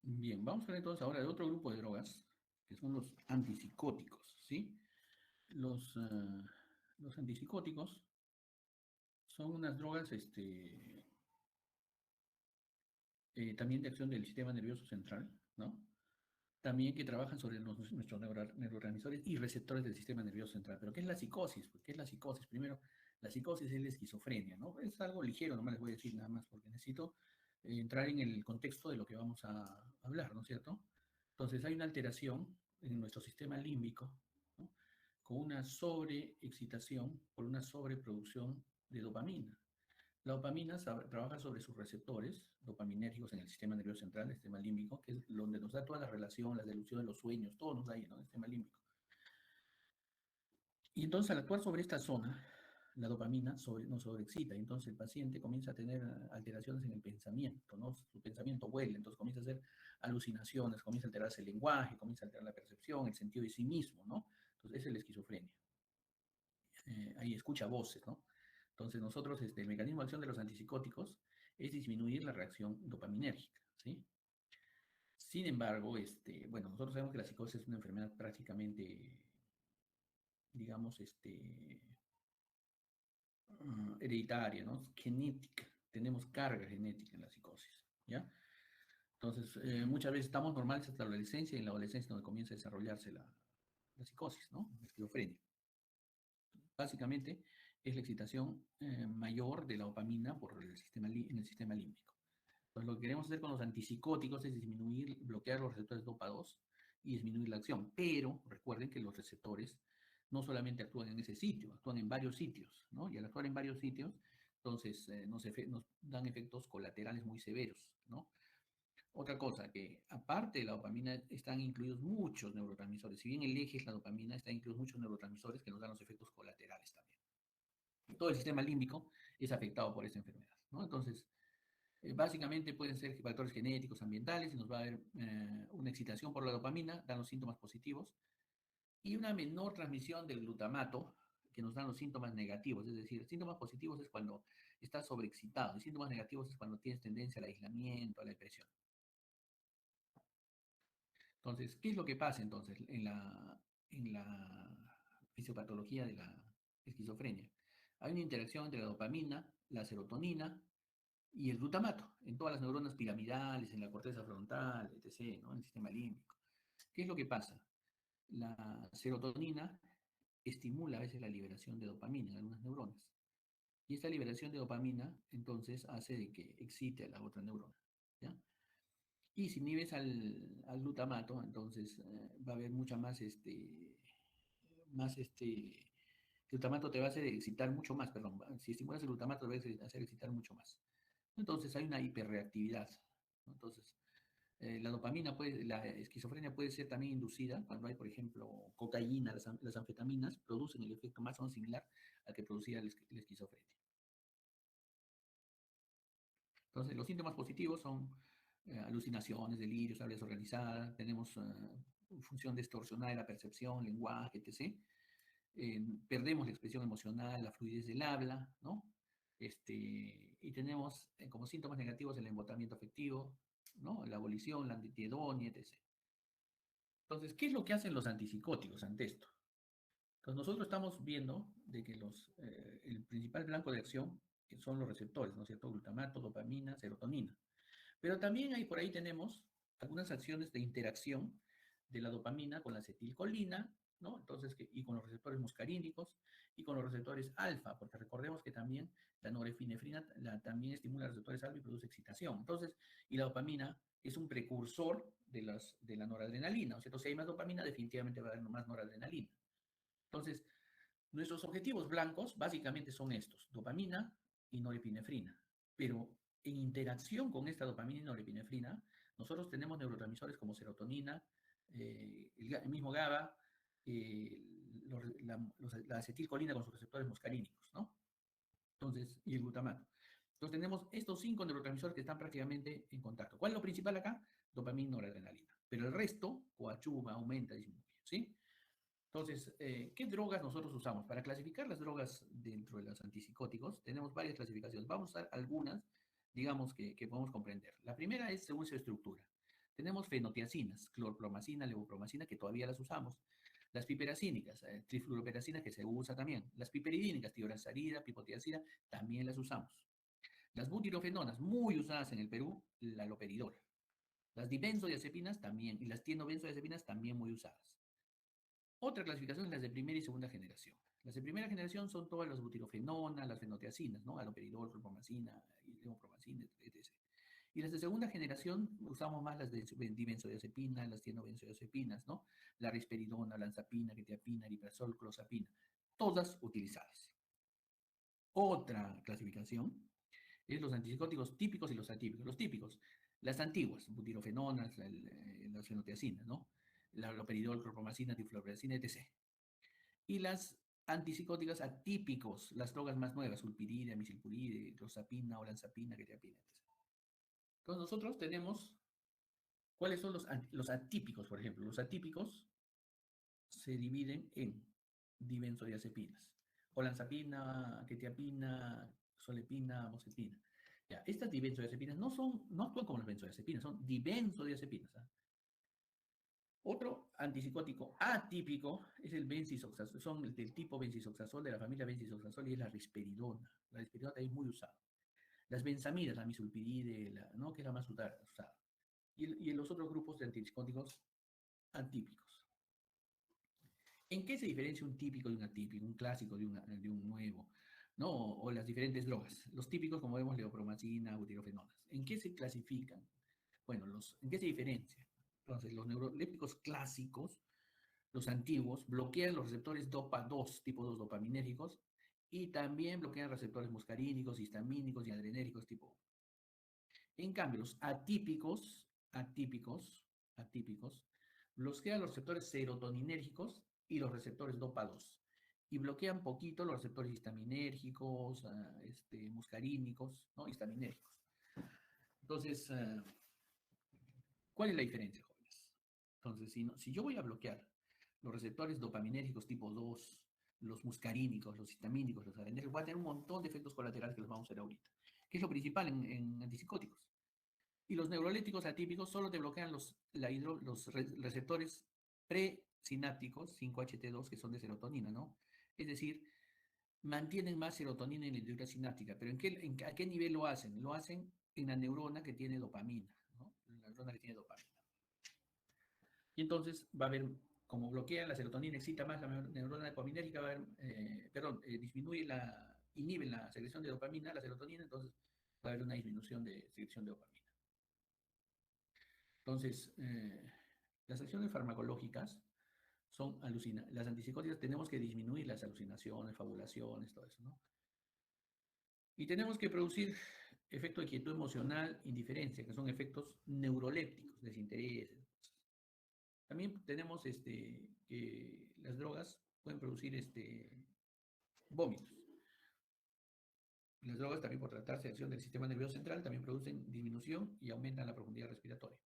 Bien, vamos a hablar entonces ahora de otro grupo de drogas, que son los antipsicóticos, ¿sí? Los, eh, los antipsicóticos son unas drogas también de acción del sistema nervioso central, ¿no? También que trabajan sobre nuestros neurotransmisores y receptores del sistema nervioso central. ¿Pero qué es la psicosis? Pues, ¿qué es la psicosis? Primero, la psicosis es la esquizofrenia, ¿no? Es algo ligero, nomás les voy a decir nada más, porque necesito entrar en el contexto de lo que vamos a hablar, ¿no es cierto? Entonces, hay una alteración en nuestro sistema límbico, ¿no? Con una sobreexcitación por una sobreproducción de dopamina. La dopamina trabaja sobre sus receptores dopaminérgicos en el sistema nervioso central, el sistema límbico, que es donde nos da toda la relación, la delusión de los sueños, todo nos da ahí, ¿no? El sistema límbico. Y entonces al actuar sobre esta zona, la dopamina nos sobreexcita, y entonces el paciente comienza a tener alteraciones en el pensamiento, ¿no? Su pensamiento vuela, entonces comienza a hacer alucinaciones, comienza a alterarse el lenguaje, comienza a alterar la percepción, el sentido de sí mismo, ¿no? Entonces esa es la esquizofrenia. Ahí escucha voces, ¿no? Entonces nosotros, el mecanismo de acción de los antipsicóticos es disminuir la reacción dopaminérgica, ¿sí? Sin embargo, bueno, nosotros sabemos que la psicosis es una enfermedad prácticamente, digamos, hereditaria, ¿no? Genética. Tenemos carga genética en la psicosis, ¿ya? Entonces, muchas veces estamos normales hasta la adolescencia y en la adolescencia es donde comienza a desarrollarse la psicosis, ¿no? La esquizofrenia. Básicamente es la excitación mayor de la dopamina en el sistema límbico. Entonces, lo que queremos hacer con los antipsicóticos es disminuir, bloquear los receptores dopa-2 y disminuir la acción. Pero recuerden que los receptores no solamente actúan en ese sitio, actúan en varios sitios, ¿no? Y al actuar en varios sitios, entonces nos dan efectos colaterales muy severos, ¿no? Otra cosa, que aparte de la dopamina están incluidos muchos neurotransmisores. Si bien el eje es la dopamina, están incluidos muchos neurotransmisores que nos dan los efectos colaterales también. Todo el sistema límbico es afectado por esta enfermedad, ¿no? Entonces, básicamente pueden ser factores genéticos, ambientales, y nos va a haber una excitación por la dopamina, dan los síntomas positivos, y una menor transmisión del glutamato, que nos dan los síntomas negativos. Es decir, síntomas positivos es cuando estás sobreexcitado, y síntomas negativos es cuando tienes tendencia al aislamiento, a la depresión. Entonces, ¿qué es lo que pasa entonces en la fisiopatología de la esquizofrenia? Hay una interacción entre la dopamina, la serotonina y el glutamato en todas las neuronas piramidales, en la corteza frontal, etc., ¿no? En el sistema límbico. ¿Qué es lo que pasa? La serotonina estimula a veces la liberación de dopamina en algunas neuronas. Y esta liberación de dopamina entonces hace de que excite a la otra neurona, ¿ya? Y si inhibes al glutamato, entonces va a haber mucha más glutamato te va a hacer excitar mucho más, perdón, si estimulas el glutamato te va a hacer excitar mucho más. Entonces hay una hiperreactividad, ¿no? Entonces, la esquizofrenia puede ser también inducida cuando hay, por ejemplo, cocaína, las anfetaminas producen el efecto más o menos similar al que producía la esquizofrenia. Entonces, los síntomas positivos son alucinaciones, delirios, habla desorganizada, tenemos función distorsionada de la percepción, lenguaje, etc. Perdemos la expresión emocional, la fluidez del habla, ¿no? Y tenemos como síntomas negativos el embotamiento afectivo, ¿no? La abolición, la antihedonia, etc. Entonces, ¿qué es lo que hacen los antipsicóticos ante esto? Entonces, nosotros estamos viendo de que el principal blanco de acción son los receptores, ¿no es cierto? Glutamato, dopamina, serotonina. Pero también ahí por ahí tenemos algunas acciones de interacción de la dopamina con la acetilcolina, ¿no? Entonces, y con los receptores muscarínicos y con los receptores alfa, porque recordemos que también la norepinefrina también estimula los receptores alfa y produce excitación. Entonces, y la dopamina es un precursor de la noradrenalina, o sea, si hay más dopamina, definitivamente va a haber más noradrenalina. Entonces, nuestros objetivos blancos básicamente son estos, dopamina y norepinefrina. Pero en interacción con esta dopamina y norepinefrina, nosotros tenemos neurotransmisores como serotonina, el mismo GABA, la acetilcolina con sus receptores muscarínicos, ¿no? Entonces, y el glutamato. Entonces tenemos estos 5 neurotransmisores que están prácticamente en contacto. ¿Cuál es lo principal acá? Dopamina y noradrenalina. Pero el resto coadyuva, aumenta, disminuye, ¿sí? Entonces, ¿qué drogas nosotros usamos? Para clasificar las drogas dentro de los antipsicóticos, tenemos varias clasificaciones. Vamos a usar algunas, digamos, que podemos comprender. La primera es según su estructura. Tenemos fenotiacinas, clorpromacina, levopromacina, que todavía las usamos. Las piperacínicas, trifluoroperacina, que se usa también. Las piperidínicas, tiorazarida, pipotiacida, también las usamos. Las butirofenonas, muy usadas en el Perú, la loperidol. Las dibenzodiazepinas también, y las tienobenzodiazepinas también muy usadas. Otra clasificación es las de primera y segunda generación. Las de primera generación son todas las butirofenonas, las fenotiacinas, ¿no? Aloperidol, florpromacina, levopromacina, etc. Y las de segunda generación usamos más las de dibenzodiazepinas, las tienobenzodiazepinas, ¿no? La risperidona, lanzapina, quetiapina, ariprazol, clozapina. Todas utilizadas. Otra clasificación es los antipsicóticos típicos y los atípicos. Los típicos, las antiguas, butirofenonas, las fenotiacinas, ¿no? La haloperidol, clorpromacina, difluoroperacina, etc. Y las antipsicóticas atípicos, las drogas más nuevas, sulpiride, amisilpuride, clozapina, olanzapina, quetiapina, etc. Entonces nosotros tenemos, ¿cuáles son los atípicos, por ejemplo? Los atípicos se dividen en dibenzodiazepinas, olanzapina, quetiapina, solepina, moxepina. Ya, estas dibenzodiazepinas no actúan como las benzodiazepinas, son dibenzodiazepinas. ¿Ah? Otro antipsicótico atípico es el benzisoxazol, son del tipo benzisoxazol, de la familia benzisoxazol, y es la risperidona. La risperidona también es muy usada. Las benzamidas, la misulpiride, ¿no? Que es la más usada. Y los otros grupos de antipsicóticos atípicos. ¿En qué se diferencia un típico de un atípico, un clásico de un nuevo? ¿No? O las diferentes drogas. Los típicos, como vemos, leopromacina, butirofenonas. ¿En qué se clasifican? Bueno, ¿en qué se diferencian? Entonces, los neurolépticos clásicos, los antiguos, bloquean los receptores DOPA2, tipo 2 dopaminérgicos, y también bloquean receptores muscarínicos, histamínicos y adrenérgicos tipo 1. En cambio, los atípicos, bloquean los receptores serotoninérgicos y los receptores DOPA2. Y bloquean poquito los receptores histaminérgicos, muscarínicos, ¿no? Histaminérgicos. Entonces, ¿cuál es la diferencia, jóvenes? Entonces, si yo voy a bloquear los receptores dopaminérgicos tipo 2, los muscarínicos, los histamínicos, los adrenérgicos, voy a tener un montón de efectos colaterales que los vamos a ver ahorita, que es lo principal en antipsicóticos. Y los neurolépticos atípicos solo te bloquean los receptores presinápticos 5-HT2 que son de serotonina, ¿no? Es decir, mantienen más serotonina en la industria sináptica. ¿Pero a qué nivel lo hacen? Lo hacen en la neurona que tiene dopamina, ¿no? La neurona que tiene dopamina. Y entonces va a haber, como bloquea la serotonina, excita más la neurona dopaminérgica, va a haber, inhibe la secreción de dopamina, la serotonina, entonces va a haber una disminución de secreción de dopamina. Entonces, las acciones farmacológicas son alucinantes. Las antipsicóticas tenemos que disminuir las alucinaciones, fabulaciones, todo eso, ¿no? Y tenemos que producir efecto de quietud emocional, indiferencia, que son efectos neurolépticos, desinterés. También tenemos que las drogas pueden producir vómitos. Las drogas también por tratarse de acción del sistema nervioso central también producen disminución y aumentan la profundidad respiratoria.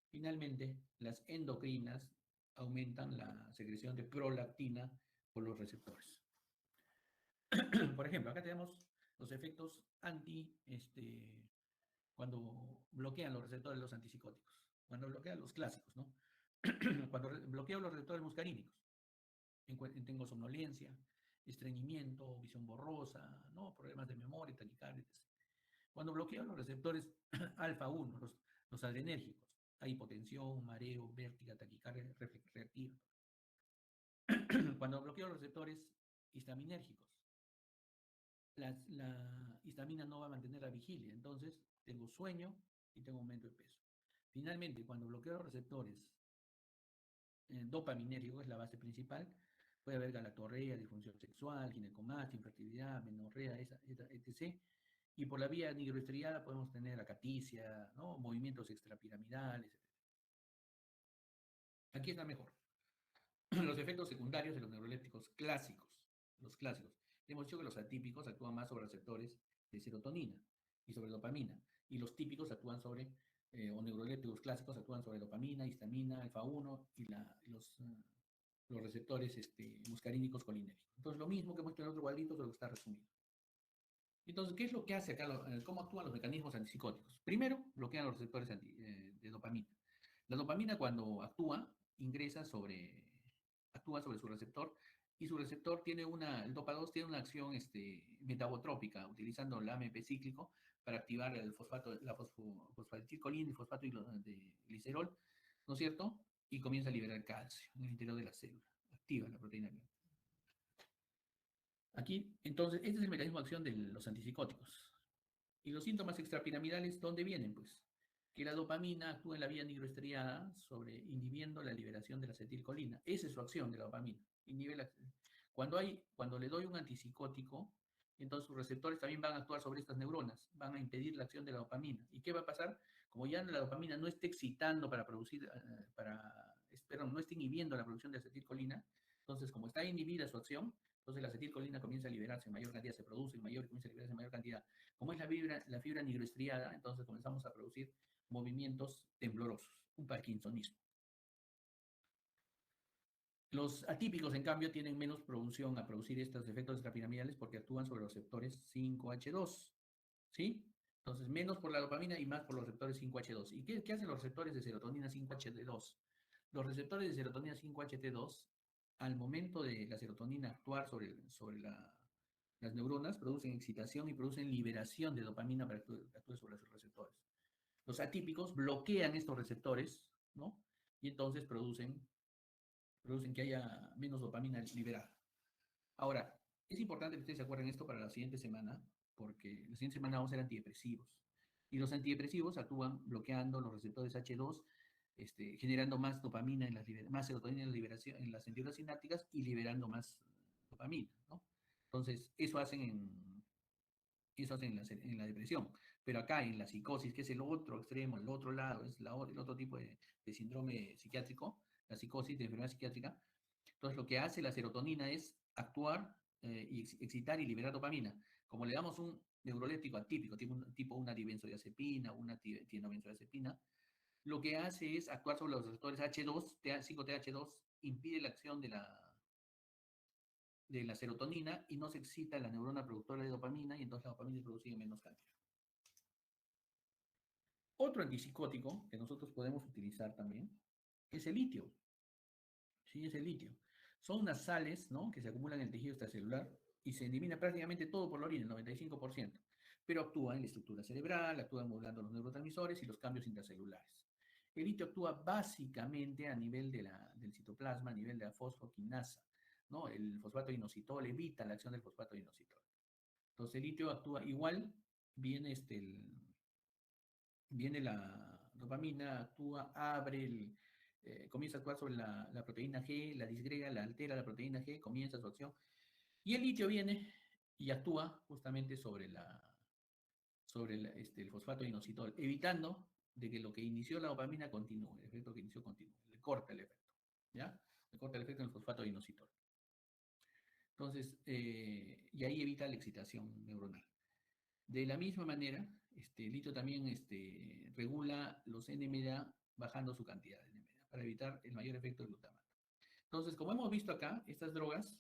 Finalmente, las endocrinas aumentan la secreción de prolactina por los receptores. Por ejemplo, acá tenemos los efectos cuando bloquean los receptores de los antipsicóticos, cuando bloquean los clásicos, ¿no? Cuando bloqueo los receptores muscarínicos, tengo somnolencia, estreñimiento, visión borrosa, ¿no? Problemas de memoria, taquicardia, etc. Cuando bloqueo los receptores alfa-1, los adrenérgicos, hay hipotensión, mareo, vértigo, taquicardia reactiva. Cuando bloqueo los receptores histaminérgicos, la histamina no va a mantener la vigilia, entonces tengo sueño y tengo aumento de peso. Finalmente, cuando bloqueo los receptores dopaminérgicos, es la base principal, puede haber galactorrea, disfunción sexual, ginecomastia, infertilidad, menorrea, etc. Y por la vía nigroestriada podemos tener acaticia, ¿no? Movimientos extrapiramidales, etc. Aquí está mejor. Los efectos secundarios de los neurolépticos clásicos, los clásicos. Hemos dicho que los atípicos actúan más sobre receptores de serotonina y sobre dopamina, y los típicos actúan sobre, o neurolépticos clásicos actúan sobre dopamina, histamina, alfa-1 y los receptores muscarínicos colinérgicos. Entonces, lo mismo que hemos hecho en otro cuadrito, pero que está resumido. Entonces, ¿qué es lo que hace acá? ¿Cómo actúan los mecanismos antipsicóticos? Primero, bloquean los receptores de dopamina. La dopamina cuando actúa sobre su receptor y su receptor el DOPA2 tiene una acción metabotrópica, utilizando el AMP cíclico para activar la fosfatidilcolina y fosfato de glicerol, ¿no es cierto? Y comienza a liberar calcio en el interior de la célula, activa la proteína. Aquí, entonces, este es el mecanismo de acción de los antipsicóticos. ¿Y los síntomas extrapiramidales dónde vienen? Pues que la dopamina actúa en la vía nigroestriada inhibiendo la liberación de la acetilcolina. Esa es su acción de la dopamina. Cuando le doy un antipsicótico, entonces sus receptores también van a actuar sobre estas neuronas, van a impedir la acción de la dopamina. ¿Y qué va a pasar? Como ya la dopamina no esté excitando para producir, no esté inhibiendo la producción de acetilcolina, entonces como está inhibida su acción, entonces la acetilcolina comienza a liberarse en mayor cantidad, se produce en mayor, comienza a liberarse en mayor cantidad. Como es la fibra nigroestriada, entonces comenzamos a producir movimientos temblorosos, un parkinsonismo. Los atípicos, en cambio, tienen menos producción a producir estos efectos extrapiramidales porque actúan sobre los receptores 5H2, ¿sí? Entonces, menos por la dopamina y más por los receptores 5H2. ¿Y qué hacen los receptores de serotonina 5HT2? Los receptores de serotonina 5HT2, al momento de la serotonina actuar sobre las neuronas, producen excitación y producen liberación de dopamina para que actúe sobre los receptores. Los atípicos bloquean estos receptores, ¿no? Y entonces producen que haya menos dopamina liberada. Ahora, es importante que ustedes se acuerden esto para la siguiente semana, porque la siguiente semana vamos a ser antidepresivos. Y los antidepresivos actúan bloqueando los receptores H2, generando más dopamina, más serotonina en las neuronas sinápticas y liberando más dopamina, ¿no? Entonces, eso hacen en la depresión. Pero acá en la psicosis, que es el otro extremo, el otro lado, es el otro tipo de síndrome psiquiátrico, la psicosis de enfermedad psiquiátrica, entonces lo que hace la serotonina es actuar y excitar y liberar dopamina. Como le damos un neuroléptico atípico, tipo una dibenzodiazepina, una tienobenzodiazepina, lo que hace es actuar sobre los receptores H2, 5-TH2, impide la acción de la serotonina y no se excita la neurona productora de dopamina y entonces la dopamina se produce en menos cantidad. Otro antipsicótico que nosotros podemos utilizar también es el litio. Sí, es el litio. Son unas sales, ¿no?, que se acumulan en el tejido extracelular y se elimina prácticamente todo por la orina, el 95%. Pero actúa en la estructura cerebral, actúa modulando los neurotransmisores y los cambios intracelulares. El litio actúa básicamente a nivel del citoplasma, a nivel de la fosfoquinasa, ¿no? El fosfato inositol evita la acción del fosfato inositol. Entonces el litio actúa igual, viene la dopamina, actúa, comienza a actuar sobre la proteína G, la disgrega, la altera la proteína G, comienza su acción. Y el litio viene y actúa justamente sobre el fosfato inositol, evitando de que lo que inició la dopamina continúe, el efecto que inició continúe, le corta el efecto, ¿ya? Le corta el efecto en el fosfato inositol. Entonces, y ahí evita la excitación neuronal. De la misma manera, el litio también regula los NMDA bajando su cantidad de NMDA para evitar el mayor efecto del glutamato. Entonces, como hemos visto acá, estas drogas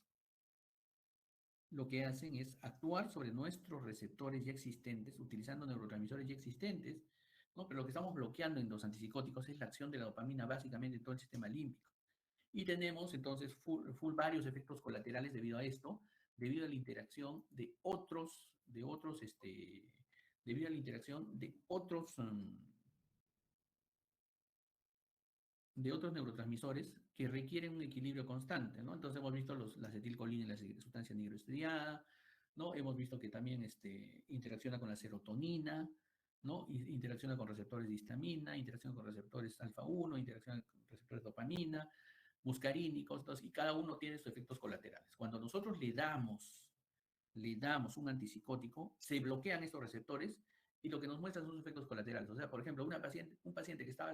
lo que hacen es actuar sobre nuestros receptores ya existentes, utilizando neurotransmisores ya existentes, ¿no? Pero lo que estamos bloqueando en los antipsicóticos es la acción de la dopamina básicamente en todo el sistema límbico. Y tenemos entonces varios efectos colaterales debido a esto, debido a la interacción debido a la interacción de otros neurotransmisores que requieren un equilibrio constante, ¿no? Entonces hemos visto la acetilcolina y la sustancia nigroestriada, ¿no? Hemos visto que también interacciona con la serotonina, ¿no? Interacciona con receptores de histamina, interacciona con receptores alfa-1, interacciona con receptores de dopamina, muscarínicos, entonces, y cada uno tiene sus efectos colaterales. Cuando nosotros le damos un antipsicótico, se bloquean estos receptores y lo que nos muestran son sus efectos colaterales. O sea, por ejemplo, un paciente que estaba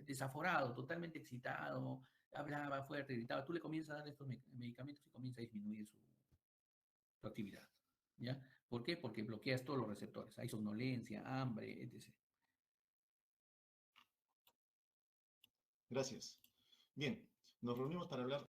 desaforado, totalmente excitado, hablaba fuerte, gritaba, tú le comienzas a dar estos medicamentos y comienza a disminuir su actividad. ¿Ya? ¿Por qué? Porque bloqueas todos los receptores. Hay somnolencia, hambre, etc. Gracias. Bien, nos reunimos para hablar